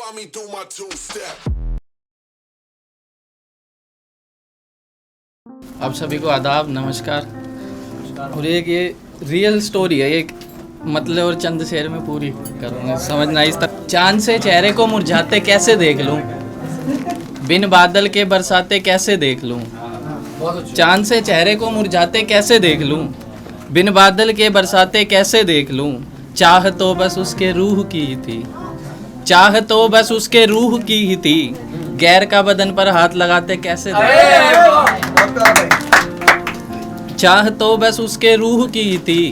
Find me do my two-step. आप सभी को आदाब, नमस्कार। और एक ये रियल स्टोरी है, एक मतलब और चंद शेर में पूरी करूँगा, समझना इस तक। चांद से चेहरे को मुरझाते कैसे देख लूँ, बिन बादल के बरसाते कैसे देख लूँ। चांद से चेहरे को मुरझाते कैसे देख लूँ, बिन बादल के बरसाते कैसे देख लूँ। चाह तो बस उसके रूह की ही थी, चाह तो बस उसके रूह की ही थी, गैर का बदन पर हाथ लगाते कैसे चाह तो बस उसके रूह की ही थी,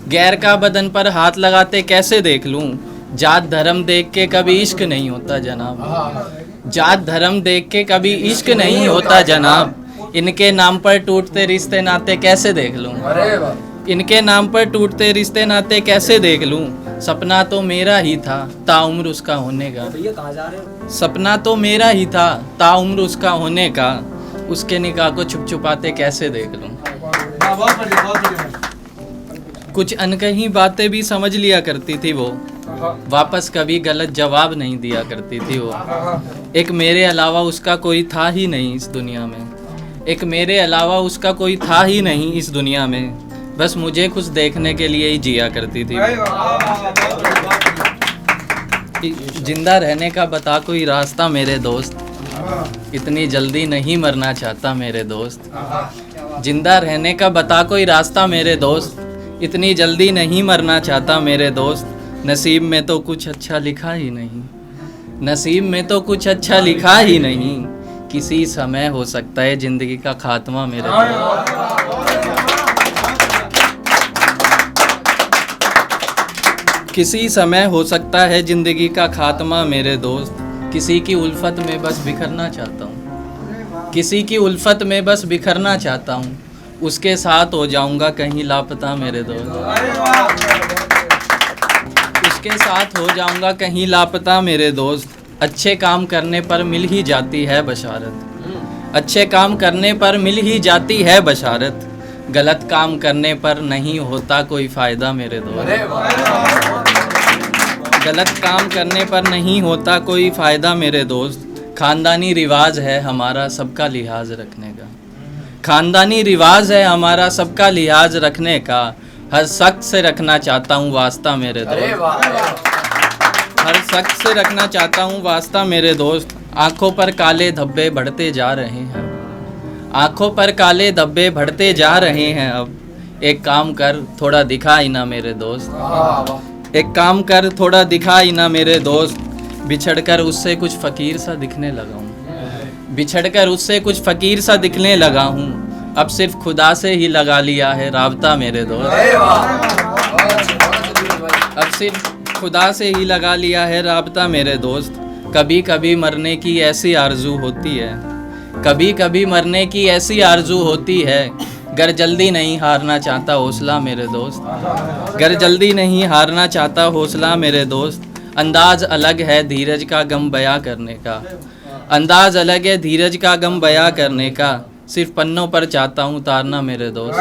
गैर का बदन पर हाथ लगाते कैसे देख लूं। जात धर्म देख के कभी इश्क नहीं होता जनाब, जात धर्म देख के कभी इश्क नहीं होता जनाब। इनके नाम पर टूटते रिश्ते नाते कैसे देख लूं, इनके नाम पर टूटते रिश्ते नाते कैसे देख लूं। सपना तो मेरा ही था ताउम्र उसका होने का, सपना तो मेरा ही था ताउम्र उसका होने का, उसके निकाह को छुप छुपाते कैसे देख लूं। कुछ अनकही बातें भी समझ लिया करती थी वो, वापस कभी गलत जवाब नहीं दिया करती थी वो। एक मेरे अलावा उसका कोई था ही नहीं इस दुनिया में, एक मेरे अलावा उसका कोई था ही नहीं इस दुनिया में, बस मुझे खुश देखने के लिए ही जिया करती थी। जिंदा रहने का बता कोई रास्ता मेरे दोस्त, इतनी जल्दी नहीं मरना चाहता मेरे दोस्त। जिंदा रहने का बता कोई रास्ता मेरे दोस्त, इतनी जल्दी नहीं मरना चाहता मेरे दोस्त। नसीब में तो कुछ अच्छा लिखा ही नहीं, नसीब में तो कुछ अच्छा लिखा ही नहीं, किसी समय हो सकता है जिंदगी का खात्मा मेरे दोस्त। किसी समय हो सकता है जिंदगी का खात्मा मेरे दोस्त। किसी की उल्फत में बस बिखरना चाहता हूँ, किसी की उल्फत में बस बिखरना चाहता हूँ, उसके साथ हो जाऊंगा कहीं लापता मेरे दोस्त, उसके साथ हो जाऊंगा कहीं लापता मेरे दोस्त। अच्छे काम करने पर मिल ही जाती है बशारत, अच्छे काम करने पर मिल ही जाती है बशारत, गलत काम करने पर नहीं होता कोई फ़ायदा मेरे दोस्त, गलत काम करने पर नहीं होता कोई फ़ायदा मेरे दोस्त। ख़ानदानी रिवाज है हमारा सबका लिहाज रखने का, ख़ानदानी रिवाज है हमारा सबका लिहाज रखने का, हर शख्स से रखना चाहता हूँ वास्ता मेरे दोस्त, हर शख्स से रखना चाहता हूँ वास्ता मेरे दोस्त। आँखों पर काले धब्बे बढ़ते जा रहे हैं, आँखों पर काले धब्बे बढ़ते जा रहे हैं अब, एक काम कर थोड़ा दिखा ही ना मेरे दोस्त, एक काम कर थोड़ा दिखा ही ना मेरे दोस्त। बिछड़कर उससे कुछ फ़कीर सा दिखने लगा हूँ, बिछड़कर उससे कुछ फ़कीर सा दिखने लगा हूँ, अब सिर्फ खुदा से ही लगा लिया है राब्ता मेरे दोस्त, अब सिर्फ खुदा से ही लगा लिया है राब्ता मेरे दोस्त। कभी कभी मरने की ऐसी आरज़ू होती है, कभी कभी मरने की ऐसी आरज़ू होती है, गर जल्दी नहीं हारना चाहता हौसला मेरे दोस्त, गर जल्दी नहीं हारना चाहता हौसला मेरे दोस्त। अंदाज अलग है धीरज का गम बयां करने का, अंदाज अलग है धीरज का गम बयां करने का, सिर्फ पन्नों पर चाहता हूँ उतारना मेरे दोस्त।